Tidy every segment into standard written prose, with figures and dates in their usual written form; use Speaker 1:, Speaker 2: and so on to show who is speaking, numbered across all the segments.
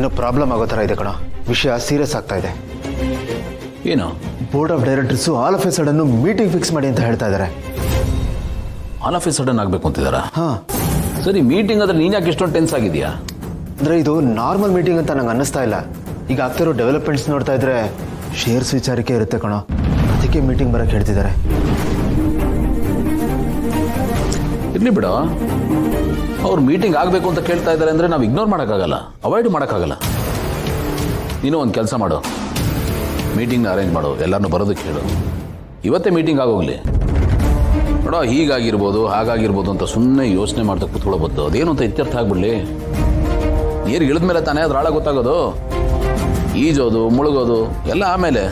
Speaker 1: ಏನೋ ಪ್ರಾಬ್ಲಮ್ ಆಗೋ ಥರ ಇದೆ ಕಣ. ವಿಷಯ ಸೀರಿಯಸ್ ಆಗ್ತಾ ಇದೆ.
Speaker 2: ಏನು?
Speaker 1: Board of directors all of A sudden meeting fix ಮಾಡಿ ಅಂತ ಹೇಳ್ತಾ ಇದ್ದಾರೆ.
Speaker 2: ಆಲ್ ಆಫ್ ಎ ಸಡನ್ ಆಗಬೇಕು ಅಂತಿದ್ದಾರಾ?
Speaker 1: ಹಾಂ.
Speaker 2: ಸರಿ, ಮೀಟಿಂಗ್ ಅಂದ್ರೆ ನೀನು ಯಾಕೆ ಇಷ್ಟೊಂದು ಟೆನ್ಸ್ ಆಗಿದೆಯಾ?
Speaker 1: ಅಂದರೆ ಇದು ನಾರ್ಮಲ್ ಮೀಟಿಂಗ್ ಅಂತ ನಂಗೆ ಅನ್ನಿಸ್ತಾ ಇಲ್ಲ. ಈಗ ಆಗ್ತಿರೋ ಡೆವಲಪ್ಮೆಂಟ್ಸ್ ನೋಡ್ತಾ ಇದ್ರೆ ಶೇರ್ಸ್ ವಿಚಾರಕ್ಕೆ ಇರುತ್ತೆ ಕಣೋ. ಅದಕ್ಕೆ ಮೀಟಿಂಗ್ ಬರೋಕ್ಕೆ ಹೇಳ್ತಿದ್ದಾರೆ.
Speaker 2: ಇರ್ಲಿ ಬಿಡ, ಅವ್ರು ಮೀಟಿಂಗ್ ಆಗಬೇಕು ಅಂತ ಕೇಳ್ತಾ ಇದ್ದಾರೆ ಅಂದರೆ ನಾವು ಇಗ್ನೋರ್ ಮಾಡೋಕ್ಕಾಗಲ್ಲ, ಅವಾಯ್ಡ್ ಮಾಡೋಕ್ಕಾಗಲ್ಲ. ನೀನು ಒಂದು ಕೆಲಸ ಮಾಡು, ಮೀಟಿಂಗ್ನ ಅರೇಂಜ್ ಮಾಡು, ಎಲ್ಲರನ್ನೂ ಬರೋದಕ್ಕೆ ಹೇಳು. ಇವತ್ತೇ ಮೀಟಿಂಗ್ ಆಗೋಗ್ಲಿ. ನೋಡೋ, ಹೀಗಾಗಿರ್ಬೋದು ಹಾಗಾಗಿರ್ಬೋದು ಅಂತ ಸುಮ್ಮನೆ ಯೋಚನೆ ಮಾಡ್ತಾ ಕೂತ್ಕೊಳ್ಳೋಬದ್ದು ಅದೇನು ಅಂತ ಇತ್ಯರ್ಥ ಆಗ್ಬಿಡ್ಲಿ. ನೀರು ಇಳಿದ್ಮೇಲೆ ತಾನೇ ಅದ್ರ ಆಳ ಗೊತ್ತಾಗೋದು. ಈಜೋದು ಮುಳುಗೋದು ಎಲ್ಲ ಆಮೇಲೆ.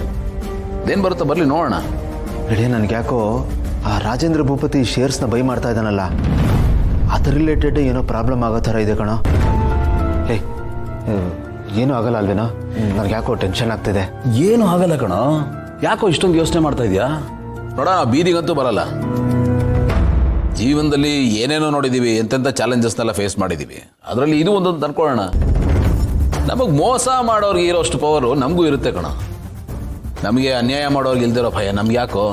Speaker 2: ಅದೇನು ಬರುತ್ತೋ ಬರಲಿ, ನೋಡೋಣ.
Speaker 1: ಇಡೀ ನನಗೆ ಯಾಕೋ ಆ ರಾಜೇಂದ್ರ ಭೂಪತಿ ಶೇರ್ಸ್ನ ಬೈ ಮಾಡ್ತಾ ಇದ್ದಾನಲ್ಲ, ಅದ್ರ ರಿಲೇಟೆಡ್ ಏನೋ ಪ್ರಾಬ್ಲಮ್ ಆಗೋ ಥರ ಇದೆ ಕಣೋ. ಹೇ, ಏನೂ ಆಗಲ್ಲ ಅಲ್ವೇನೋ? ನನಗೆ ಯಾಕೋ ಟೆನ್ಷನ್ ಆಗ್ತಿದೆ.
Speaker 2: ಏನು ಆಗಲ್ಲ ಕಣೋ, ಯಾಕೋ ಇಷ್ಟೊಂದು ಯೋಚನೆ ಮಾಡ್ತಾ ಇದೆಯಾ? ನೋಡ, ಬೀದಿಗಂತೂ ಬರಲ್ಲ. ಜೀವನದಲ್ಲಿ ಏನೇನೋ ನೋಡಿದ್ದೀವಿ, ಎಂತೆಂಥ ಚಾಲೆಂಜಸ್ನೆಲ್ಲ ಫೇಸ್ ಮಾಡಿದ್ದೀವಿ. ಅದರಲ್ಲಿ ಇದು ಒಂದೊಂದು ಅನ್ಕೊಳ್ಳೋಣ. ನಮಗೆ ಮೋಸ ಮಾಡೋರ್ಗೆ ಇರೋಷ್ಟು ಪವರು ನಮಗೂ ಇರುತ್ತೆ ಕಣ. ನಮಗೆ ಅನ್ಯಾಯ ಮಾಡೋರ್ಗೆ ಇಲ್ದಿರೋ ಭಯ ನಮ್ಗೆ ಯಾಕೋ?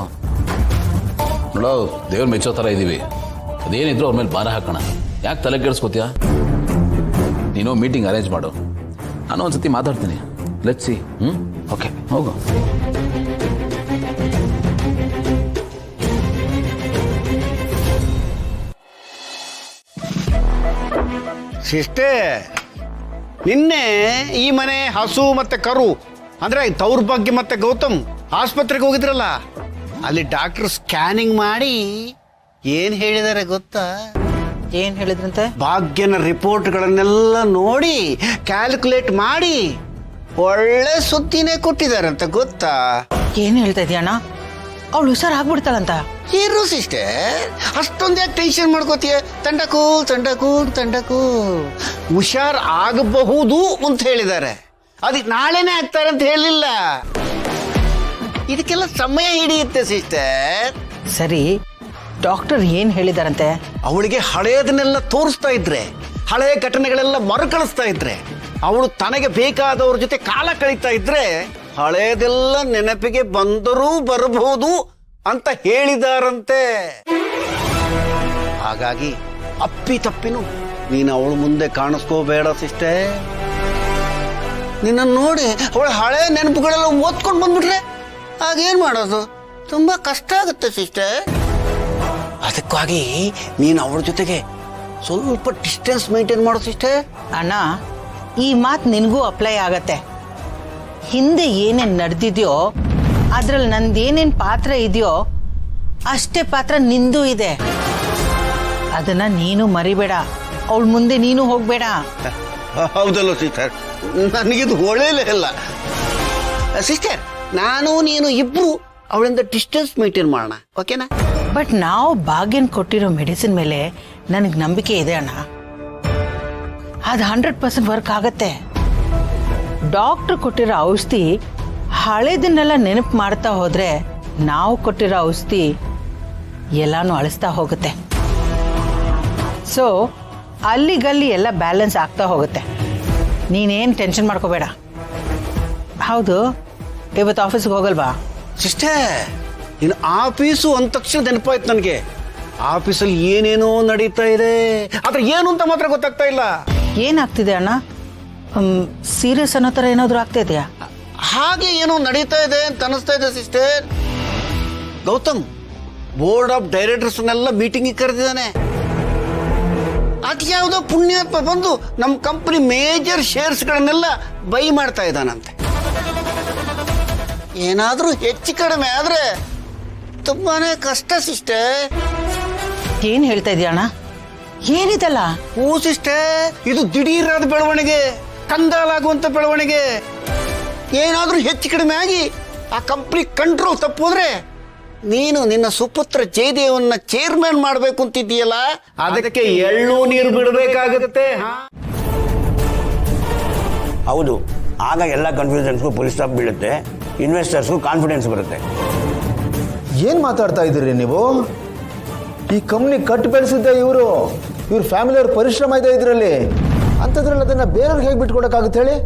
Speaker 2: ನೋಡೋ, ದೇವ್ರ ಮೆಚ್ಚೋ ಥರ ಇದ್ದೀವಿ. ಅದೇನಿದ್ರು ಅವ್ರ ಮೇಲೆ ಭಾರ ಹಾಕೋಣ. ಯಾಕೆ ತಲೆ ಕೆಡಿಸ್ಕೋತೀಯ? ನೀನು ಮೀಟಿಂಗ್ ಅರೇಂಜ್ ಮಾಡು, ನಾನು ಒಂದ್ಸತಿ ಮಾತಾಡ್ತೀನಿ. Let's see. ಓಕೆ, ಹೋಗು.
Speaker 3: ಸಿಸ್ಟರ್, ನಿನ್ನೆ ಈ ಮನೆ ಹಸು ಮತ್ತೆ ಕರು ಅಂದ್ರೆ ದೌರ್ಭಾಗ್ಯ ಮತ್ತೆ ಗೌತಮ್ ಆಸ್ಪತ್ರೆಗೆ ಹೋಗಿದ್ರಲ್ಲ, ಅಲ್ಲಿ ಡಾಕ್ಟರ್ ಸ್ಕ್ಯಾನಿಂಗ್ ಮಾಡಿ ಏನ್ ಹೇಳಿದಾರೆ ಗೊತ್ತಾ?
Speaker 4: ಏನ್ ಹೇಳಿದ್ರಂತೆ?
Speaker 3: ಭಾಗ್ಯನ ರಿಪೋರ್ಟ್ಗಳನ್ನೆಲ್ಲ ನೋಡಿ ಕ್ಯಾಲ್ಕುಲೇಟ್ ಮಾಡಿ ಒಳ್ಳೆ ಸುದ್ದಿನೇ ಕೊಟ್ಟಿದಾರಂತ ಗೊತ್ತಾ?
Speaker 4: ಏನ್ ಹೇಳ್ತಾ ಇದೀಯಣ್ಣ? ಅವಳು ಹುಷಾರ್ ಆಗ್ಬಿಡ್ತಾಳಂತ?
Speaker 3: ಇರು ಸಿಸ್ಟರ್, ಅಷ್ಟೊಂದು ಯಾಕೆ ಟೆನ್ಷನ್ ಮಾಡ್ಕೋತೀಯ? ತಂಡಕೂ ಹುಷಾರ್ ಆಗಬಹುದು ಅಂತ ಹೇಳಿದ್ದಾರೆ. ಅದಕ್ಕೆ ನಾಳೆನೇ ಆಗ್ತಾರೆ ಅಂತ ಹೇಳಿಲ್ಲ. ಇದಕ್ಕೆಲ್ಲ ಸಮಯ ಹಿಡಿಯುತ್ತೆ ಸಿಸ್ಟರ್.
Speaker 4: ಸರಿ, ಡಾಕ್ಟರ್ ಏನ್ ಹೇಳಿದಾರಂತೆ?
Speaker 3: ಅವಳಿಗೆ ಹಳೆಯದನ್ನೆಲ್ಲ ತೋರಿಸ್ತಾ ಇದ್ರೆ, ಹಳೆಯ ಘಟನೆಗಳೆಲ್ಲ ಮರುಕಳಿಸ್ತಾ ಇದ್ರೆ, ಅವಳು ತನಗೆ ಬೇಕಾದವ್ರ ಜೊತೆ ಕಾಲ ಕಳೀತಾ ಇದ್ರೆ ಹಳೆಯದೆಲ್ಲ ನೆನಪಿಗೆ ಬಂದರೂ ಬರಬಹುದು ಅಂತ ಹೇಳಿದಾರಂತೆ. ಹಾಗಾಗಿ ಅಪ್ಪಿ ತಪ್ಪಿನು ನೀನು ಅವಳು ಮುಂದೆ ಕಾಣಿಸ್ಕೋಬೇಡ ಸಿಸ್ಟರ್. ನಿನ್ನ ನೋಡಿ ಅವಳ ಹಳೆ ನೆನಪುಗಳೆಲ್ಲ ಓದ್ಕೊಂಡು ಬಂದ್ಬಿಟ್ರೆ ಆಗೇನ್ ಮಾಡೋದು? ತುಂಬಾ ಕಷ್ಟ ಆಗುತ್ತೆ ಸಿಸ್ಟರ್. ಅದಕ್ಕಾಗಿ ನೀನು ಅವಳ ಜೊತೆಗೆ ಸ್ವಲ್ಪ ಡಿಸ್ಟೆನ್ಸ್ ಮೇಂಟೈನ್ ಮಾಡೋ ಸಿಸ್ಟರ್.
Speaker 4: ಅಣ್ಣ, ಈ ಮಾತು ನಿನಗೂ ಅಪ್ಲೈ ಆಗತ್ತೆ. ಹಿಂದೆ ಏನೇನ್ ನಡೆದಿದ್ಯೋ ಅದ್ರಲ್ಲಿ ನಂದೇನೇನ್ ಪಾತ್ರ ಇದೆಯೋ ಅಷ್ಟೇ ಪಾತ್ರ ನಿಂದು ಇದೆ. ಅದನ್ನ ನೀನು ಮರಿಬೇಡ. ಅವಳ ಮುಂದೆ ನೀನು ಹೋಗ್ಬೇಡ.
Speaker 3: ಹೌದಲ್ಲ ಸಿಸ್ಟರ್, ನನಗಿದು ಒಳ್ಳೇಲೇ ಇಲ್ಲ ಸಿಸ್ಟರ್. ನಾನು ನೀನು ಇಬ್ರು ಅವಳಿಂದ ಡಿಸ್ಟೆನ್ಸ್ ಮೇಂಟೈನ್ ಮಾಡೋಣ, ಓಕೆನಾ?
Speaker 4: ಬಟ್ ನಾವು ಭಾಗ್ಯನ್ ಕೊಟ್ಟಿರೋ ಮೆಡಿಸಿನ್ ಮೇಲೆ ನನಗೆ ನಂಬಿಕೆ ಇದೆ ಅಣ್ಣ. ಅದು 100% ವರ್ಕ್ ಆಗತ್ತೆ. ಡಾಕ್ಟರ್ ಕೊಟ್ಟಿರೋ ಔಷಧಿ ಹಳೇದನ್ನೆಲ್ಲ ನೆನಪು ಮಾಡ್ತಾ ಹೋದ್ರೆ ನಾವು ಕೊಟ್ಟಿರೋ ಔಷಧಿ ಎಲ್ಲಾನು ಅಳಿಸ್ತಾ ಹೋಗುತ್ತೆ. ಸೊ ಅಲ್ಲಿಗಲ್ಲಿ ಎಲ್ಲ ಬ್ಯಾಲೆನ್ಸ್ ಆಗ್ತಾ ಹೋಗುತ್ತೆ. ನೀನೇನು ಟೆನ್ಷನ್ ಮಾಡ್ಕೋಬೇಡ. ಹೌದು, ಇವತ್ತು ಆಫೀಸ್ಗೆ ಹೋಗಲ್ವಾ?
Speaker 3: ಸಿಸ್ಟರ್, ಇನ್ನು ಆಫೀಸು ಅಂದ ತಕ್ಷಣ ನೆನಪಾಯ್ತು ನನಗೆ. ಆಫೀಸಲ್ಲಿ ಏನೇನೋ ನಡೀತಾ ಇದೆ, ಆದ್ರೆ ಏನು ಅಂತ ಮಾತ್ರ ಗೊತ್ತಾಗ್ತಾ ಇಲ್ಲ.
Speaker 4: ಏನಾಗ್ತಿದೆ ಅಣ್ಣ? ಸೀರಿಯಸ್ ಅನ್ನೋ ಥರ ಏನಾದರೂ ಆಗ್ತಾ ಇದೆಯಾ?
Speaker 3: ಹಾಗೆ ಏನೋ ನಡೀತಾ ಇದೆ ಅಂತ ಅನಿಸ್ತಾ ಇದೆ ಸಿಸ್ಟರ್. ಗೌತಮ್ ಬೋರ್ಡ್ ಆಫ್ ಡೈರೆಕ್ಟರ್ಸ್ನೆಲ್ಲ ಮೀಟಿಂಗ್ ಕರೆದಿದ್ದಾನೆ. ಅದ್ಯಾವುದೋ ಪುಣ್ಯಾತ್ಮ ಬಂದು ನಮ್ಮ ಕಂಪನಿ ಮೇಜರ್ ಶೇರ್ಸ್ಗಳನ್ನೆಲ್ಲ ಬೈ ಮಾಡ್ತಾ ಇದ್ದಾನಂತೆ. ಏನಾದರೂ ಹೆಚ್ಚು ಕಡಿಮೆ ಆದ್ರೆ ತುಂಬಾನೇ ಕಷ್ಟ ಸಿಸ್ಟರ್.
Speaker 4: ಏನ್ ಹೇಳ್ತಾ ಇದೀಯ ಅಣ್ಣ? ಏನಿದಲ್ಲ?
Speaker 3: ಹೂ ಸಿಸ್ಟರ್, ಇದು ದಿಢೀರಾದ ಬೆಳವಣಿಗೆ, ಕಂಗಾಲಾಗುವಂತ ಬೆಳವಣಿಗೆ. ಏನಾದ್ರೂ ಹೆಚ್ಚು ಕಡಿಮೆ ಆಗಿ ಆ ಕಂಪ್ನಿ ಕಂಟ್ರೋಲ್ ತಪ್ಪೋದ್ರೆ ನೀನು ನಿನ್ನ ಸುಪುತ್ರ ಜಯದೇವನ್ನ ಚೇರ್ಮನ್ ಮಾಡ್ಬೇಕು ಅಂತಿದ್ದೀಯಲ್ಲ, ಅದಕ್ಕೆ ಎಳ್ಳು ನೀರು ಬಿಡಬೇಕಾಗುತ್ತೆ.
Speaker 5: ಹೌದು, ಆಗ ಎಲ್ಲ ಕನ್ಫ್ಯೂಷನ್ಸ್ಗೂ ಪೊಲೀಸ್ ಸ್ಟಾಪ್ ಬೀಳುತ್ತೆ, ಇನ್ವೆಸ್ಟರ್ಸ್ಗೂ ಕಾನ್ಫಿಡೆನ್ಸ್ ಬರುತ್ತೆ.
Speaker 1: ಏನು ಮಾತಾಡ್ತಾ ಇದ್ದೀರಿ ನೀವು? ಈ ಕಂಪ್ನಿ ಕಟ್ಟಿ ಬೆಳೆಸಿದ್ದೆ ಇವ್ರ ಫ್ಯಾಮಿಲಿಯವ್ರ ಪರಿಶ್ರಮ ಇದೆ ಇದರಲ್ಲಿ. ಅಂಥದ್ರಲ್ಲಿ ಅದನ್ನು ಬೇರೆಯವ್ರಿಗೆ ಹೇಗೆ ಬಿಟ್ಕೊಡೋಕ್ಕಾಗುತ್ತೆ ಹೇಳಿ?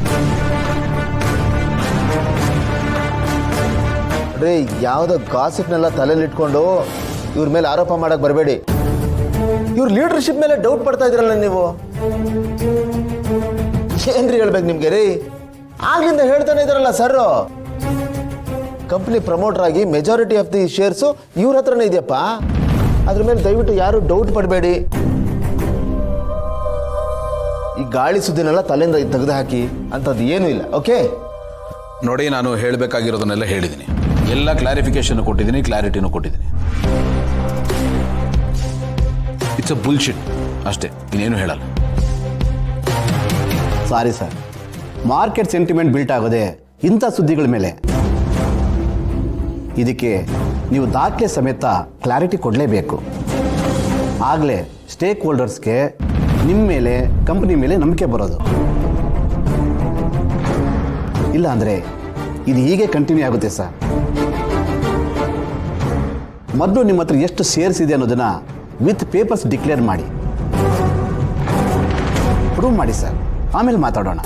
Speaker 1: ರೀ, ಯಾವುದೋ ಗಾಸಿಪ್ನೆಲ್ಲ ತಲೆಯಲ್ಲಿ ಇಟ್ಕೊಂಡು ಇವ್ರ ಮೇಲೆ ಆರೋಪ ಮಾಡಕ್ಕೆ ಬರಬೇಡಿ. ಇವ್ರ ಲೀಡರ್ಶಿಪ್ ಮೇಲೆ ಡೌಟ್ ಪಡ್ತಾ ಇದ್ರಲ್ಲ ನೀವು. ಏನ್ರಿ ಹೇಳ್ಬೇಕು ನಿಮ್ಗೆ ರೀ? ಆಗ್ಲಿಂದ ಹೇಳ್ತಾನೆ ಇದಾರಲ್ಲ ಸರ್, ಕಂಪ್ನಿ ಪ್ರಮೋಟರ್ ಆಗಿ ಮೆಜಾರಿಟಿ ಆಫ್ ದಿ ಶೇರ್ಸು ಇವ್ರ ಹತ್ರನೇ ಇದೆಯಪ್ಪ. ಅದ್ರ ಮೇಲೆ ದಯವಿಟ್ಟು ಯಾರು ಡೌಟ್ ಪಡಬೇಡಿ. ಈ ಗಾಳಿ ಸುದ್ದಿನೆಲ್ಲ ತಲೆಯಿಂದ ತೆಗೆದು ಹಾಕಿ ಅಂಥದ್ದು ಏನೂ ಇಲ್ಲ. ಓಕೆ
Speaker 2: ನೋಡಿ, ನಾನು ಹೇಳಬೇಕಾಗಿರೋದನ್ನೆಲ್ಲ ಹೇಳಿದ್ದೀನಿ, ಎಲ್ಲ ಕ್ಲಾರಿಫಿಕೇಶನ್ ಕೊಟ್ಟಿದ್ದೀನಿ, ಕ್ಲಾರಿಟಿನೂ ಕೊಟ್ಟಿದ್ದೀನಿ. ಇಟ್ಸ್ ಅ ಬುಲ್ಶಿಟ್ ಅಷ್ಟೇ, ಇನ್ನೇನು ಹೇಳಲ್ಲ.
Speaker 5: Sorry sir, market sentiment built ಆಗೋದೆ ಇಂಥ ಸುದ್ದಿಗಳ ಮೇಲೆ. ಇದಕ್ಕೆ ನೀವು ದಾಖಲೆ ಸಮೇತ ಕ್ಲಾರಿಟಿ ಕೊಡಲೇಬೇಕು. ಆಗಲೇ ಸ್ಟೇಕ್ ಹೋಲ್ಡರ್ಸ್ಗೆ ನಿಮ್ಮ ಮೇಲೆ, ಕಂಪ್ನಿ ಮೇಲೆ ನಂಬಿಕೆ ಬರೋದು. ಇಲ್ಲ ಅಂದರೆ ಇದು ಹೀಗೆ ಕಂಟಿನ್ಯೂ ಆಗುತ್ತೆ ಸರ್. ಮೊದಲು ನಿಮ್ಮ ಹತ್ರ ಎಷ್ಟು ಶೇರ್ಸ್ ಇದೆ ಅನ್ನೋದನ್ನು ವಿತ್ ಪೇಪರ್ಸ್ ಡಿಕ್ಲೇರ್ ಮಾಡಿ, ಪ್ರೂವ್ ಮಾಡಿ ಸರ್, ಆಮೇಲೆ ಮಾತಾಡೋಣ.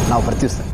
Speaker 5: ನಾವು ಬರ್ತೀವಿ ಸರ್.